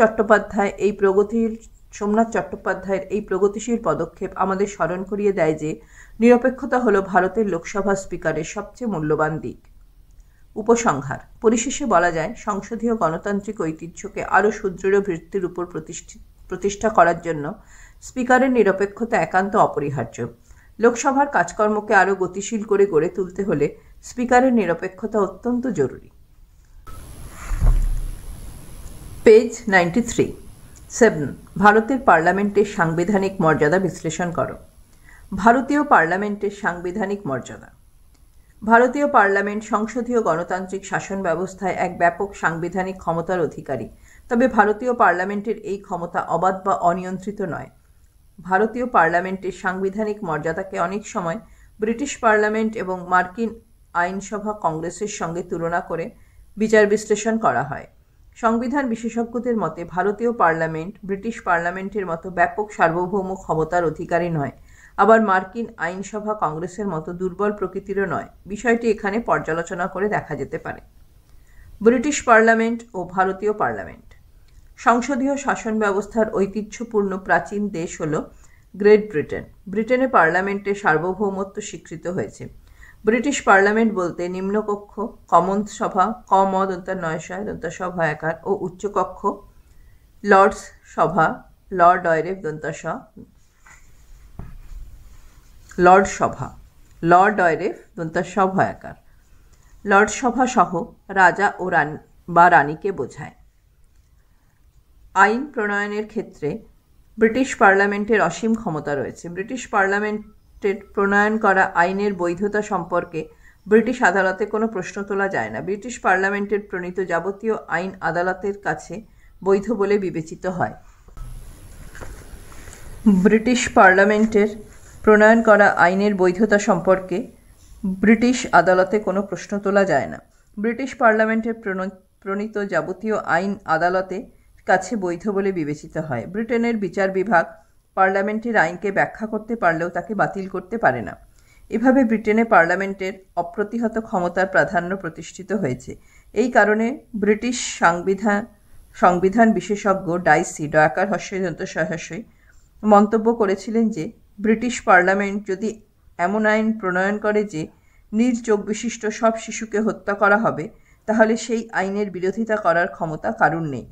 [SPEAKER 1] চট্টোপাধ্যায়ের এই প্রগতিশীল পদক্ষেপ আমাদের স্মরণ করিয়ে দেয় যে নিরপেক্ষতা হল ভারতের লোকসভা স্পিকারের সবচেয়ে মূল্যবান দিক। উপসংহার: পরিশেষে বলা যায়, সংসদীয় গণতান্ত্রিক ঐতিহ্যকে আরও সুদৃঢ় ভিত্তির উপর প্রতিষ্ঠা করার জন্য স্পিকারের নিরপেক্ষতা একান্ত অপরিহার্য। লোকসভার কাজকর্মকে আরও গতিশীল করে গড়ে তুলতে হলে স্পিকারের নিরপেক্ষতা অত্যন্ত জরুরি। পেজ 93। 7. ভারতের পার্লামেন্টের সাংবিধানিক মর্যাদা বিশ্লেষণ করো। ভারতীয় পার্লামেন্টের সাংবিধানিক মর্যাদা। ভারতীয় পার্লামেন্ট সংসদীয় গণতান্ত্রিক শাসন ব্যবস্থায় এক ব্যাপক সাংবিধানিক ক্ষমতার অধিকারী, তবে ভারতীয় পার্লামেন্টের এই ক্ষমতা অবাধ বা অনিয়ন্ত্রিত নয়। ভারতীয় পার্লামেন্টের সাংবিধানিক মর্যাদাকে অনেক সময় ব্রিটিশ পার্লামেন্ট এবং মার্কিন আইনসভা কংগ্রেসের সঙ্গে তুলনা করে বিচার বিশ্লেষণ করা হয়। সংবিধান বিশেষজ্ঞদের মতে ভারতীয় পার্লামেন্ট ব্রিটিশ পার্লামেন্টের মতো ব্যাপক সার্বভৌম ক্ষমতার অধিকারী নয়, আবার মার্কিন আইনসভা কংগ্রেসের মতো দুর্বল প্রকৃতিরও নয়। বিষয়টি এখানে পর্যালোচনা করে দেখা যেতে পারে। ব্রিটিশ পার্লামেন্ট ও ভারতীয় পার্লামেন্ট। সংসদীয় শাসন ব্যবস্থার ঐতিহ্যপূর্ণ প্রাচীন দেশ হল গ্রেট ব্রিটেন। ব্রিটেনে পার্লামেন্টের সার্বভৌমত্ব স্বীকৃত হয়েছে। ব্রিটিশ পার্লামেন্ট বলতে নিম্নকক্ষ কমন্স সভা ক.ম.9 ও উচ্চকক্ষ লর্ডস সভা লর্ড সভা সহ রাজা ও রানীকে বোঝায়। আইন প্রণয়নের ক্ষেত্রে ব্রিটিশ পার্লামেন্টের অসীম ক্ষমতা রয়েছে। ব্রিটিশ পার্লামেন্টের প্রণয়ন করা আইনের বৈধতা সম্পর্কে ব্রিটিশ আদালতে কোনো প্রশ্ন তোলা যায় না। ব্রিটিশ পার্লামেন্টের প্রণীত যাবতীয় আইন আদালতের কাছে বৈধ বলে বিবেচিত হয়। ব্রিটিশ পার্লামেন্টের প্রণয়ন করা আইনের বৈধতা সম্পর্কে ব্রিটিশ আদালতে কোনো প্রশ্ন তোলা যায় না। ব্রিটিশ পার্লামেন্টের প্রণীত যাবতীয় আইন আদালতে কাছে বৈধ বলে বিবেচিত হয়। ব্রিটেনের বিচার বিভাগ পার্লামেন্টের আইনকে ব্যাখ্যা করতে পারলেও তাকে বাতিল করতে পারে না। এভাবে ব্রিটেনে পার্লামেন্টের অপ্রতিহত ক্ষমতার প্রাধান্য প্রতিষ্ঠিত হয়েছে। এই কারণে ব্রিটিশ সংবিধান বিশেষজ্ঞ ডায়াকার মন্তব্য করেছিলেন যে ব্রিটিশ পার্লামেন্ট যদি এমন আইন প্রণয়ন করে যে নিজ চোখ বিশিষ্ট সব শিশুকে হত্যা করা হবে, তাহলে সেই আইনের বিরোধিতা করার ক্ষমতা কারুর নেই।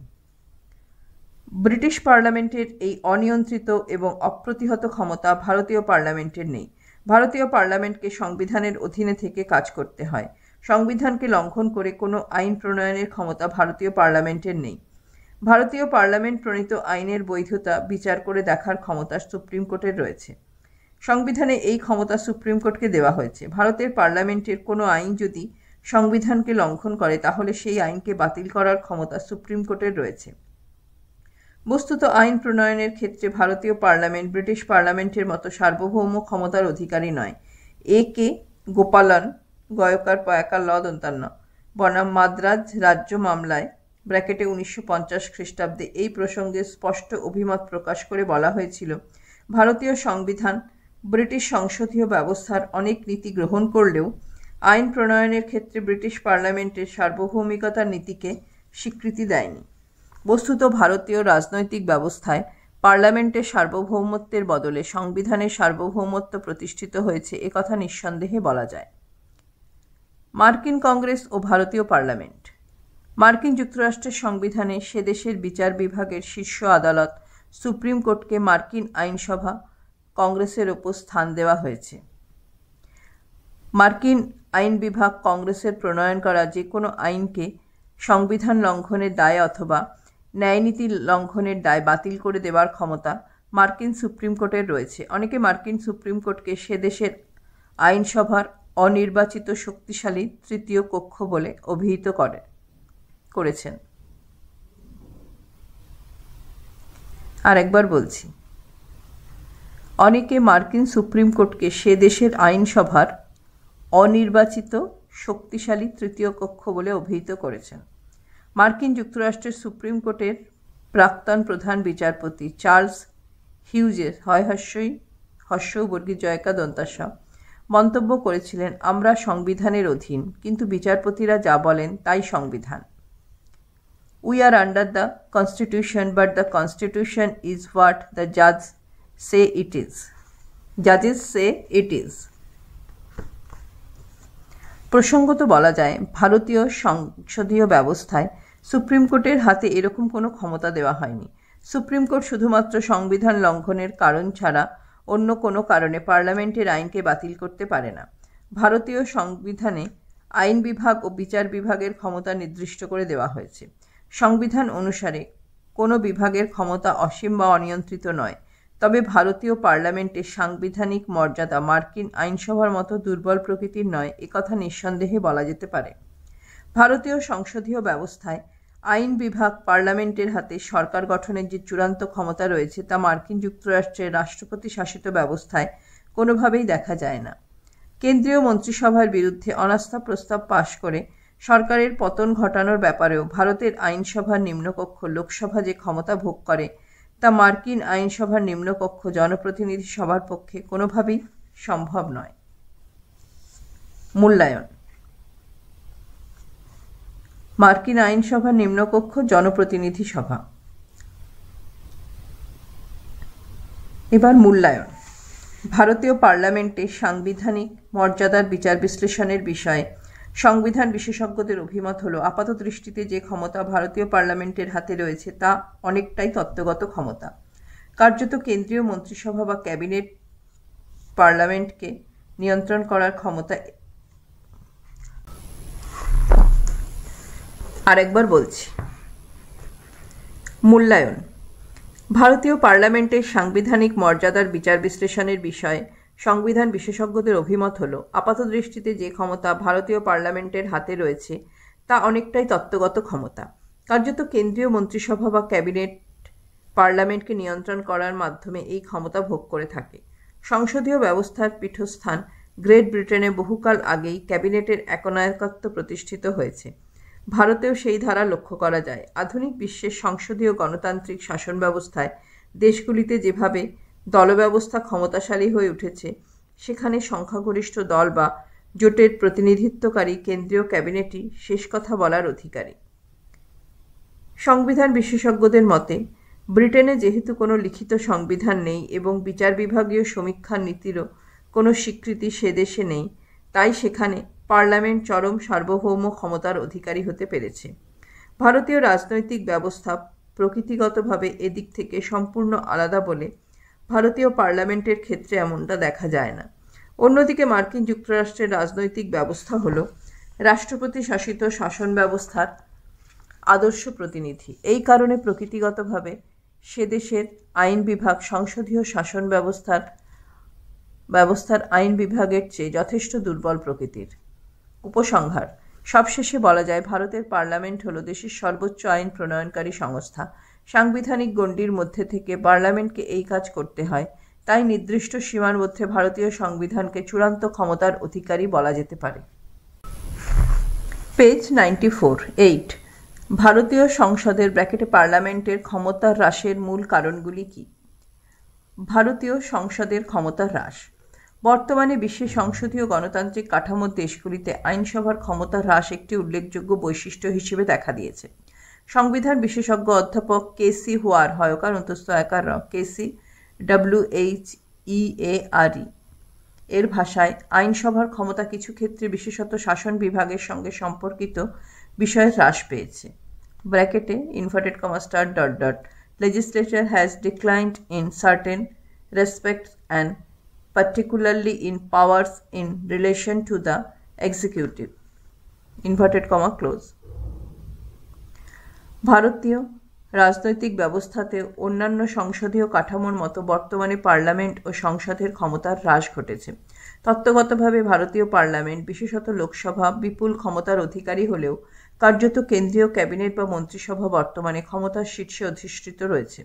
[SPEAKER 1] ব্রিটিশ পার্লামেন্টের এই অনিয়ন্ত্রিত এবং অপ্রতিহত ক্ষমতা ভারতীয় পার্লামেন্টের নেই। ভারতীয় পার্লামেন্টকে সংবিধানের অধীনে থেকে কাজ করতে হয়। সংবিধানকে লঙ্ঘন করে কোনো আইন প্রণয়নের ক্ষমতা ভারতীয় পার্লামেন্টের নেই। ভারতীয় পার্লামেন্ট প্রণীত আইনের বৈধতা বিচার করে দেখার ক্ষমতা সুপ্রিম কোর্টের রয়েছে। সংবিধানে এই ক্ষমতা সুপ্রিম কোর্টকে দেওয়া হয়েছে। ভারতের পার্লামেন্টের কোনো আইন যদি সংবিধানকে লঙ্ঘন করে তাহলে সেই আইনকে বাতিল করার ক্ষমতা সুপ্রিম কোর্টের রয়েছে। বস্তুত আইন প্রণয়নের ক্ষেত্রে ভারতীয় পার্লামেন্ট ব্রিটিশ পার্লামেন্টের মতো সার্বভৌম ক্ষমতার অধিকারী নয়। এ কে গোপালন গয়কার পয়াকার ল দন্তান্ন বনাম মাদ্রাজ রাজ্য মামলায় (1950 খ্রিস্টাব্দে) এই প্রসঙ্গে স্পষ্ট অভিমত প্রকাশ করে বলা হয়েছিল, ভারতীয় সংবিধান ব্রিটিশ সংসদীয় ব্যবস্থার অনেক নীতি গ্রহণ করলেও আইন প্রণয়নের ক্ষেত্রে ব্রিটিশ পার্লামেন্টের সার্বভৌমিকতার নীতিকে স্বীকৃতি দেয়নি। বস্তুত ভারতীয় রাজনৈতিক ব্যবস্থায় পার্লামেন্টের সার্বভৌমত্বের বদলে সংবিধানের সার্বভৌমত্ব প্রতিষ্ঠিত হয়েছে একথা নিঃসন্দেহে বলা যায়। মার্কিন কংগ্রেস ও ভারতীয় পার্লামেন্ট। মার্কিন যুক্তরাষ্ট্রের সংবিধানে সে দেশের বিচার বিভাগের শীর্ষ আদালত সুপ্রিম কোর্টকে মার্কিন আইনসভা কংগ্রেসের ওপর স্থান দেওয়া হয়েছে। মার্কিন আইন বিভাগ কংগ্রেসের প্রণয়ন করা যে কোনো আইনকে সংবিধান লঙ্ঘনের দায়ে অথবা ন্যায়নীতি লঙ্ঘনের দায় বাতিল করে দেওয়ার ক্ষমতা মার্কিন সুপ্রিম কোর্টের রয়েছে। অনেকে মার্কিন সুপ্রিম কোর্টকে সে দেশের আইনসভার অনির্বাচিত শক্তিশালী তৃতীয় কক্ষ বলে অভিহিত করেছেন। আর একবার বলছি, অনেকে মার্কিন সুপ্রিম কোর্টকে সে দেশের আইনসভার অনির্বাচিত শক্তিশালী তৃতীয় কক্ষ বলে অভিহিত করেছেন। মার্কিন যুক্তরাষ্ট্রের সুপ্রিম কোর্টের প্রাক্তন প্রধান বিচারপতি চার্লস হিউজেস জয়কা দন্তাস্ব মন্তব্য করেছিলেন, আমরা সংবিধানের অধীন, কিন্তু বিচারপতিরা যা বলেন তাই সংবিধান। We are under the Constitution, but the Constitution is what the judges say it is. প্রসঙ্গত বলা যায়, ভারতীয় সংসদীয় ব্যবস্থায় সুপ্রিম কোর্টের হাতে এরকম কোনো ক্ষমতা দেওয়া হয়নি। সুপ্রিম কোর্ট শুধুমাত্র সংবিধান লঙ্ঘনের কারণ ছাড়া অন্য কোনো কারণে পার্লামেন্টের আইনকে বাতিল করতে পারে না। ভারতীয় সংবিধানে আইন বিভাগ ও বিচার বিভাগের ক্ষমতা নির্দিষ্ট করে দেওয়া হয়েছে। সংবিধান অনুসারে কোনো বিভাগের ক্ষমতা অসীম বা অনিয়ন্ত্রিত নয়। তবে ভারতীয় পার্লামেন্টের সাংবিধানিক মর্যাদা মার্কিন আইনসভার মতো দুর্বল প্রকৃতির নয়, একথা নিঃসন্দেহে বলা যেতে পারে। ভারতীয় সংসদীয় ব্যবস্থায় আইন বিভাগ পার্লামেন্টের হাতে সরকার গঠনের যে চূড়ান্ত ক্ষমতা রয়েছে তা মার্কিন যুক্তরাষ্ট্রের রাষ্ট্রপতি শাসিত ব্যবস্থায় কোনোভাবেই দেখা যায় না। কেন্দ্রীয় মন্ত্রিসভার বিরুদ্ধে অনাস্থা প্রস্তাব পাশ করে সরকারের পতন ঘটানোর ব্যাপারেও ভারতের আইনসভার নিম্নকক্ষ লোকসভা যে ক্ষমতা ভোগ করে তা মার্কিন আইনসভার নিম্নকক্ষ জনপ্রতিনিধি সভার পক্ষে কোনোভাবেই সম্ভব নয়। মূল্যায়ন। মার্কিন আইনসভার নিম্নকক্ষ জনপ্রতিনিধি সভা। এবার মূল্যায়ন। ভারতীয় পার্লামেন্টের সাংবিধানিক মর্যাদার বিচার বিশ্লেষণের বিষয়ে সংবিধান বিশেষজ্ঞদের অভিমত হল, আপাতদৃষ্টিতে যে ক্ষমতা ভারতীয় পার্লামেন্টের হাতে রয়েছে তা অনেকটাই তত্ত্বগত ক্ষমতা। কার্যত কেন্দ্রীয় মন্ত্রিসভা বা ক্যাবিনেট পার্লামেন্টকে নিয়ন্ত্রণ করার ক্ষমতা। আরেকবার বলছি, মূল্যায়ন। ভারতীয় পার্লামেন্টের সাংবিধানিক মর্যাদার বিচার বিশ্লেষণের বিষয়ে সংবিধান বিশেষজ্ঞদের অভিমত হল, আপাতদৃষ্টিতে যে ক্ষমতা ভারতীয় পার্লামেন্টের হাতে রয়েছে তা অনেকটাই তত্ত্বগত ক্ষমতা। কার্যত কেন্দ্রীয় মন্ত্রিসভা বা ক্যাবিনেট পার্লামেন্টকে নিয়ন্ত্রণ করার মাধ্যমে এই ক্ষমতা ভোগ করে থাকে। সংসদীয় ব্যবস্থার পীঠস্থান গ্রেট ব্রিটেনে বহুকাল আগেই ক্যাবিনেটের একনায়কত্ব প্রতিষ্ঠিত হয়েছে। ভারতেও সেই ধারা লক্ষ্য করা যায়। আধুনিক বিশ্বের সংসদীয় গণতান্ত্রিক শাসন ব্যবস্থায় দেশগুলিতে যেভাবে দলব্যবস্থা ক্ষমতাশালী হয়ে উঠেছে, সেখানে সংখ্যাগরিষ্ঠ দল বা জোটের প্রতিনিধিত্বকারী কেন্দ্রীয় ক্যাবিনেটই শেষ কথা বলার অধিকারী। সংবিধান বিশেষজ্ঞদের মতে, ব্রিটেনে যেহেতু কোনো লিখিত সংবিধান নেই এবং বিচার বিভাগীয় সমীক্ষার নীতিরও কোনো স্বীকৃতি সে দেশে নেই, তাই সেখানে পার্লামেন্ট চরম সার্বভৌম ক্ষমতার অধিকারী হতে পেরেছে। ভারতীয় রাজনৈতিক ব্যবস্থা প্রকৃতিগতভাবে এদিক থেকে সম্পূর্ণ আলাদা বলে ভারতীয় পার্লামেন্টের ক্ষেত্রে এমনটা দেখা যায় না। অন্যদিকে মার্কিন যুক্তরাষ্ট্রের রাজনৈতিক ব্যবস্থা হল রাষ্ট্রপতি শাসিত শাসন ব্যবস্থার আদর্শ প্রতিনিধি। এই কারণে প্রকৃতিগতভাবে সে দেশের আইন বিভাগ সংসদীয় শাসন ব্যবস্থার আইন বিভাগের চেয়ে যথেষ্ট দুর্বল প্রকৃতির। উপসংহার: সবশেষে বলা যায়, ভারতের পার্লামেন্ট হল দেশের সর্বোচ্চ আইন প্রণয়নকারী সংস্থা। সাংবিধানিক গণ্ডির মধ্যে থেকে পার্লামেন্টকে এই কাজ করতে হয়। তাই নির্দিষ্ট সীমার মধ্যে ভারতীয় সংবিধানকে চূড়ান্ত ক্ষমতার অধিকারী বলা যেতে পারে। পেজ 94। ভারতীয় সংসদের পার্লামেন্টের ক্ষমতা হ্রাসের মূল কারণগুলি কি? ভারতীয় সংসদের ক্ষমতা হ্রাস। বর্তমানে বিশ্বের সংসদীয় গণতান্ত্রিক কাঠামোর দেশগুলিতে আইনসভার ক্ষমতা হ্রাস একটি উল্লেখযোগ্য বৈশিষ্ট্য হিসেবে দেখা দিয়েছে। সংবিধান বিশেষজ্ঞ অধ্যাপক কেসি হুয়ার হয়কার কেসি WHEARE এর ভাষায়, আইনসভার ক্ষমতা কিছু ক্ষেত্রে বিশেষত শাসন বিভাগের সঙ্গে সম্পর্কিত বিষয়ে হ্রাস পেয়েছে। Legislature has declined in certain respects and particularly in powers in relation to the executive. ভারতীয় রাজনৈতিক ব্যবস্থাতে অন্যান্য সংসদীয় কাঠামোর মতো বর্তমানে পার্লামেন্ট ও সংসদের ক্ষমতার হ্রাস ঘটেছে। তত্ত্বগতভাবে ভারতীয় পার্লামেন্ট, বিশেষত লোকসভা, বিপুল ক্ষমতার অধিকারী হলেও কার্যত কেন্দ্রীয় ক্যাবিনেট বা মন্ত্রিসভা বর্তমানে ক্ষমতার শীর্ষে অধিষ্ঠিত রয়েছে।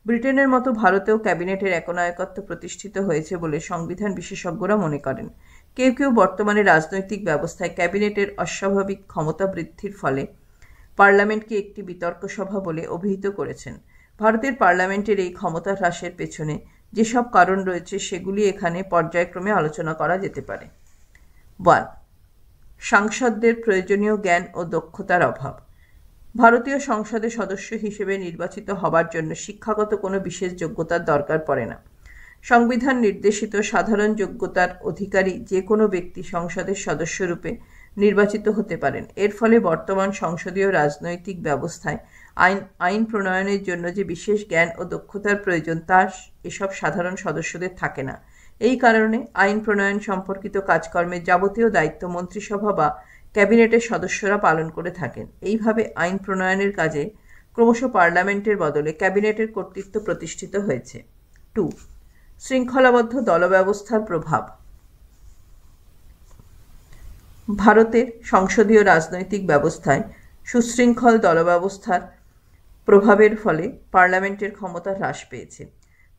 [SPEAKER 1] ব্রিটেনের মতো ভারতেও ক্যাবিনেটের একনায়কত্ব প্রতিষ্ঠিত হয়েছে বলে সংবিধান বিশেষজ্ঞরা মনে করেন। কেউ কেউ বর্তমানে রাজনৈতিক ব্যবস্থায় ক্যাবিনেটের অস্বাভাবিক ক্ষমতা বৃদ্ধির ফলে পার্লামেন্টকে একটি বিতর্ক সভা বলে অভিহিত করেছেন। ভারতের পার্লামেন্টের এই ক্ষমতা হ্রাসের পেছনে যেসব কারণ রয়েছে সেগুলি এখানে পর্যায়ক্রমে আলোচনা করা যেতে পারে। 1. সাংসদদের প্রয়োজনীয় জ্ঞান ও দক্ষতার অভাব। ভারতীয় সংসদের সদস্য হিসেবে নির্বাচিত হবার জন্য শিক্ষাগত কোনো বিশেষ যোগ্যতার দরকার পড়ে না। সংবিধান নির্দেশিত সাধারণ যোগ্যতার অধিকারী যে কোনো ব্যক্তি সংসদের সদস্যরূপে নির্বাচিত হতে পারেন। এর ফলে বর্তমান সংসদীয় রাজনৈতিক ব্যবস্থায় আইন প্রণয়নের জন্য যে বিশেষ জ্ঞান ও দক্ষতার প্রয়োজন তা এসব সাধারণ সদস্যদের থাকে না। এই কারণে আইন প্রণয়ন সম্পর্কিত কাজকর্মের যাবতীয় দায়িত্ব মন্ত্রিসভা বা ক্যাবিনেটের সদস্যরা পালন করে থাকেন। এইভাবে আইন প্রণয়নের কাজে ক্রমশ পার্লামেন্টের বদলে ক্যাবিনেটের কর্তৃত্ব প্রতিষ্ঠিত হয়েছে। 2. শৃঙ্খলাবদ্ধ দলব্যবস্থার প্রভাব। ভারতের সংসদীয় রাজনৈতিক ব্যবস্থায় সুশৃঙ্খল দলব্যবস্থার প্রভাবের ফলে পার্লামেন্টের ক্ষমতা হ্রাস পেয়েছে।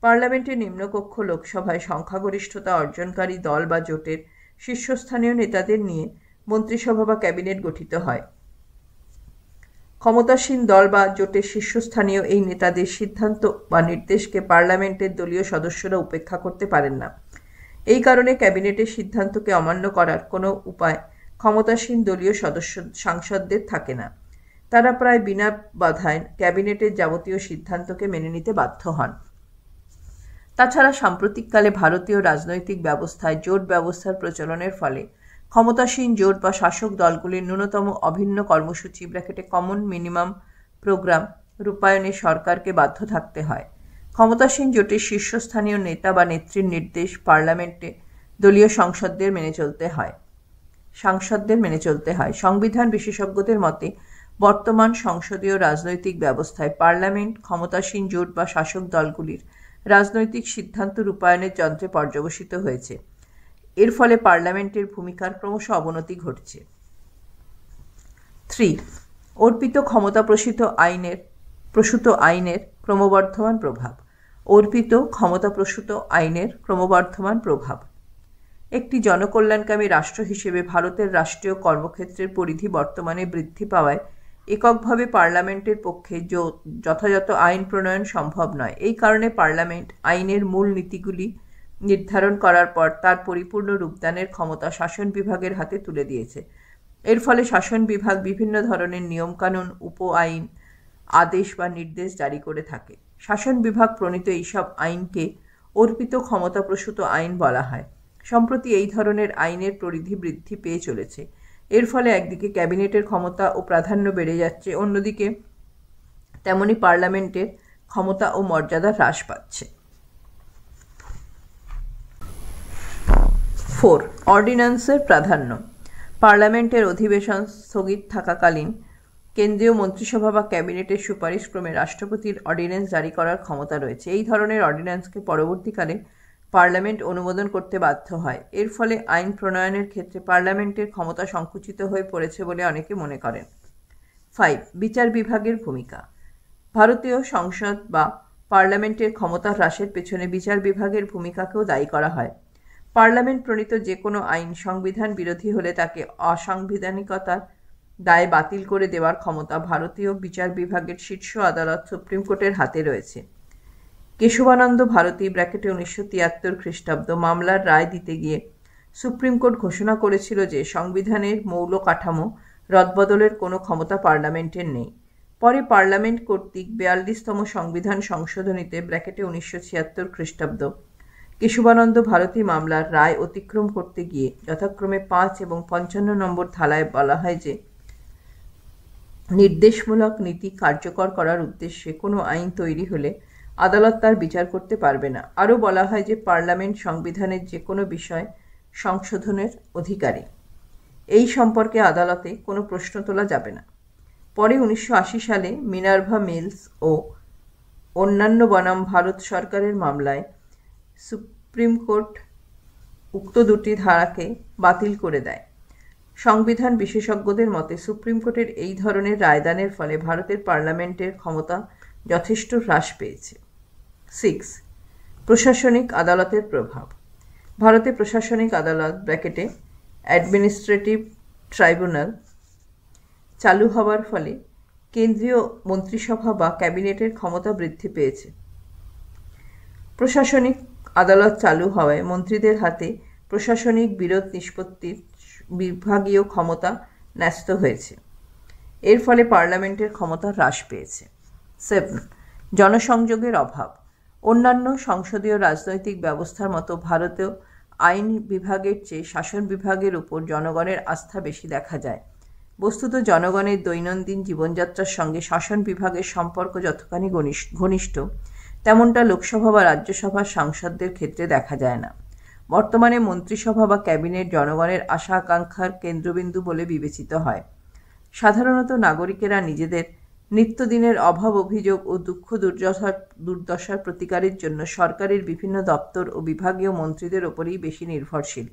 [SPEAKER 1] পার্লামেন্টের নিম্নকক্ষ লোকসভায় সংখ্যাগরিষ্ঠতা অর্জনকারী দল বা জোটের শীর্ষস্থানীয় নেতাদের নিয়ে মন্ত্রিসভা বা ক্যাবিনেট গঠিত হয়। ক্ষমতাসীন দল বা জোটের শীর্ষস্থানীয় এই নেতাদের সিদ্ধান্ত বা নির্দেশকে পার্লামেন্টের দলীয় সদস্যরা উপেক্ষা করতে পারেন না। এই কারণে ক্যাবিনেটের সিদ্ধান্তকে অমান্য করার কোনো উপায় ক্ষমতাসীন দলীয় সাংসদদের থাকে না। তারা প্রায় বিনা বাধায় ক্যাবিনেটের যাবতীয় সিদ্ধান্তকে মেনে নিতে বাধ্য হন। তাছাড়া সাম্প্রতিককালে ভারতীয় রাজনৈতিক ব্যবস্থায় জোট ব্যবস্থার প্রচলনের ফলে ক্ষমতাসীন জোট বা শাসক দলগুলির ন্যূনতম অভিন্ন কর্মসূচি কমন মিনিমাম প্রোগ্রাম রূপায়ণে সরকারকে বাধ্য থাকতে হয়। ক্ষমতাসীন জোটের শীর্ষস্থানীয় নেতা বা নেত্রীর নির্দেশ পার্লামেন্টে দলীয় সাংসদদের মেনে চলতে হয়। সংবিধান বিশেষজ্ঞদের মতে বর্তমান সংসদীয় রাজনৈতিক ব্যবস্থায় পার্লামেন্ট ক্ষমতাসীন জোট বা শাসক দলগুলির রাজনৈতিক সিদ্ধান্ত রূপায়ণের যন্ত্রে পর্যবসিত হয়েছে। এর ফলে পার্লামেন্টের ভূমিকার ক্রমশ অবনতি ঘটছে। 3. অর্পিত ক্ষমতাপ্রসূত আইনের ক্রমবর্ধমান প্রভাব। একটি জনকল্যাণকামী রাষ্ট্র হিসেবে ভারতের রাষ্ট্রীয় কর্মক্ষেত্রের পরিধি বর্তমানে বৃদ্ধি পাওয়ায় এককভাবে পার্লামেন্টের পক্ষে যথাযথ আইন প্রণয়ন সম্ভব নয়। এই কারণে পার্লামেন্ট আইনের মূল নীতিগুলি নির্ধারণ করার পর তার পরিপূর্ণ রূপদানের ক্ষমতা শাসন বিভাগের হাতে তুলে দিয়েছে। এর ফলে শাসন বিভাগ বিভিন্ন ধরনের নিয়মকানুন, আইন, আদেশ বা নির্দেশ জারি করে থাকে। শাসন বিভাগ প্রণীত এইসব আইনকে অর্পিত ক্ষমতাপ্রসূত আইন বলা হয়। সম্প্রতি এই ধরনের আইনের পরিধি বৃদ্ধি পেয়ে চলেছে। এর ফলে একদিকে ক্যাবিনেটের ক্ষমতা ও প্রাধান্য বেড়ে যাচ্ছে, অন্যদিকে তেমনি পার্লামেন্টের ক্ষমতা ও মর্যাদা হ্রাস পাচ্ছে। 4. অর্ডিন্যান্সের প্রাধান্য। পার্লামেন্টের অধিবেশন স্থগিত থাকাকালীন কেন্দ্রীয় মন্ত্রিসভা বা ক্যাবিনেটের সুপারিশক্রমে রাষ্ট্রপতির অর্ডিন্যান্স জারি করার ক্ষমতা রয়েছে। এই ধরনের অর্ডিন্যান্সকে পরবর্তীকালে পার্লামেন্ট অনুমোদন করতে বাধ্য হয়। এর ফলে আইন প্রণয়নের ক্ষেত্রে পার্লামেন্টের ক্ষমতা সংকুচিত হয়ে পড়েছে বলে অনেকে মনে করেন। 5. বিচার বিভাগের ভূমিকা। ভারতীয় সংসদ বা পার্লামেন্টের ক্ষমতা হ্রাসের পেছনে বিচার বিভাগের ভূমিকাকেও দায়ী করা হয়। পার্লামেন্ট প্রণীত যে কোনো আইন সংবিধান বিরোধী হলে তাকে অসাংবিধানিকতার দায় বাতিল করে দেওয়ার ক্ষমতা ভারতীয় বিচার বিভাগের শীর্ষ আদালত সুপ্রিম কোর্টের হাতে রয়েছে। কেশবানন্দ ভারতী (1973 খ্রিস্টাব্দ) মামলার রায় দিতে গিয়ে সুপ্রিম কোর্ট ঘোষণা করেছিল যে সংবিধানের মৌল কাঠামো রদবদলের কোনো ক্ষমতা পার্লামেন্টের নেই। পরে পার্লামেন্ট কর্তৃক 42তম সংবিধান সংশোধনীতে (1976 খ্রিস্টাব্দ) কেশবানন্দ ভারতী মামলার রায় অতিক্রম করতে গিয়ে যথাক্রমে 5 এবং 55 নম্বর ধারায় বলা হয় যে নির্দেশমূলক নীতি কার্যকর করার উদ্দেশ্যে কোনো আইন তৈরি হলে আদালত তার বিচার করতে পারবে না। আরও বলা হয় যে পার্লামেন্ট সংবিধানের যে কোনো বিষয় সংশোধনের অধিকারী। এই সম্পর্কে আদালতে কোনো প্রশ্ন তোলা যাবে না। পরে 1980 সালে মিনার্ভা মিলস ও অন্যান্য বনাম ভারত সরকারের মামলায় সুপ্রিম কোর্ট উক্ত দুটি ধারাকে বাতিল করে দেয়। সংবিধান বিশেষজ্ঞদের মতে সুপ্রিম কোর্টের এই ধরনের রায়দানের ফলে ভারতের পার্লামেন্টের ক্ষমতা যথেষ্ট হ্রাস পেয়েছে। 6. প্রশাসনিক আদালতের প্রভাব। ভারতে প্রশাসনিক আদালত (অ্যাডমিনিস্ট্রেটিভ ট্রাইব্যুনাল) চালু হওয়ার ফলে কেন্দ্রীয় মন্ত্রিসভা বা ক্যাবিনেটের ক্ষমতা বৃদ্ধি পেয়েছে। প্রশাসনিক আদালত চালু হওয়ায় মন্ত্রীদের হাতে প্রশাসনিক বিরোধ নিষ্পত্তির বিভাগীয় ক্ষমতা ন্যস্ত হয়েছে। এর ফলে পার্লামেন্টের ক্ষমতা হ্রাস পেয়েছে। 7. জনসংযোগের অভাব। অন্যান্য সংসদীয় রাজনৈতিক ব্যবস্থার মতো ভারতেও আইন বিভাগের চেয়ে শাসন বিভাগের উপর জনগণের আস্থা বেশি দেখা যায়। বস্তুত জনগণের দৈনন্দিন জীবনযাত্রার সঙ্গে শাসন বিভাগের সম্পর্ক যতখানি ঘনিষ্ঠ তেমনটা লোকসভা বা রাজ্যসভার সাংসদদের ক্ষেত্রে দেখা যায় না। বর্তমানে মন্ত্রিসভা বা ক্যাবিনেট জনগণের আশা আকাঙ্ক্ষার কেন্দ্রবিন্দু বলে বিবেচিত হয়। সাধারণত নাগরিকেরা নিজেদের নিত্যদিনের অভাব অভিযোগ ও দুঃখ দুর্দশার প্রতিকারের জন্য সরকারের বিভিন্ন দপ্তর ও বিভাগীয় মন্ত্রীদের ওপরেই বেশি নির্ভরশীল।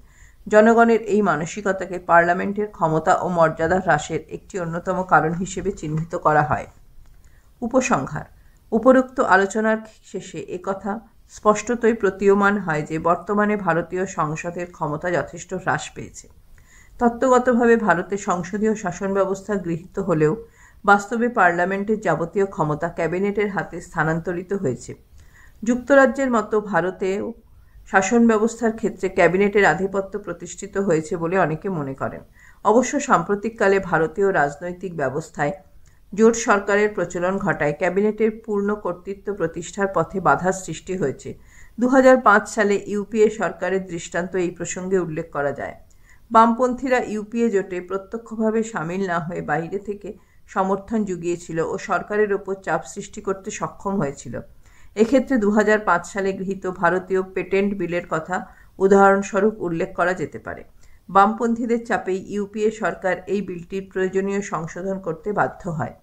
[SPEAKER 1] জনগণের এই মানসিকতাকে পার্লামেন্টের ক্ষমতা ও মর্যাদা হ্রাসের একটি অন্যতম কারণ হিসেবে চিহ্নিত করা হয়। উপসংহার। উপরোক্ত আলোচনার শেষে একথা স্পষ্টতই প্রতীয়মান হয় যে বর্তমানে ভারতীয় সংসদের ক্ষমতা যথেষ্ট হ্রাস পেয়েছে। তত্ত্বগতভাবে ভারতে সংসদীয় শাসন ব্যবস্থা গৃহীত হলেও বাস্তবে পার্লামেন্টের যাবতীয় ক্ষমতা ক্যাবিনেটের হাতে স্থানান্তরিত হয়েছে। যুক্তরাজ্যের মতো ভারতেও শাসন ব্যবস্থার ক্ষেত্রে ক্যাবিনেটের আধিপত্য প্রতিষ্ঠিত হয়েছে বলে অনেকে মনে করেন। অবশ্য সাম্প্রতিককালে ভারতীয় রাজনৈতিক ব্যবস্থায় জোট সরকারের প্রচলন ঘটায় ক্যাবিনেটের পূর্ণ কর্তৃত্ব প্রতিষ্ঠার পথে বাধার সৃষ্টি হয়েছে। 2005 সালে ইউপিএ সরকারের দৃষ্টান্ত এই প্রসঙ্গে উল্লেখ করা যায়। বামপন্থীরা ইউপিএ জোটে প্রত্যক্ষভাবে সামিল না হয়ে বাইরে থেকে সমর্থন জুগিয়েছিল ও সরকারের ওপর চাপ সৃষ্টি করতে সক্ষম হয়েছিল। এক্ষেত্রে 2005 সালে গৃহীত ভারতীয় পেটেন্ট বিলের কথা উদাহরণস্বরূপ উল্লেখ করা যেতে পারে। বামপন্থীদের চাপেই ইউপিএ সরকার এই বিলটির প্রয়োজনীয় সংশোধন করতে বাধ্য হয়।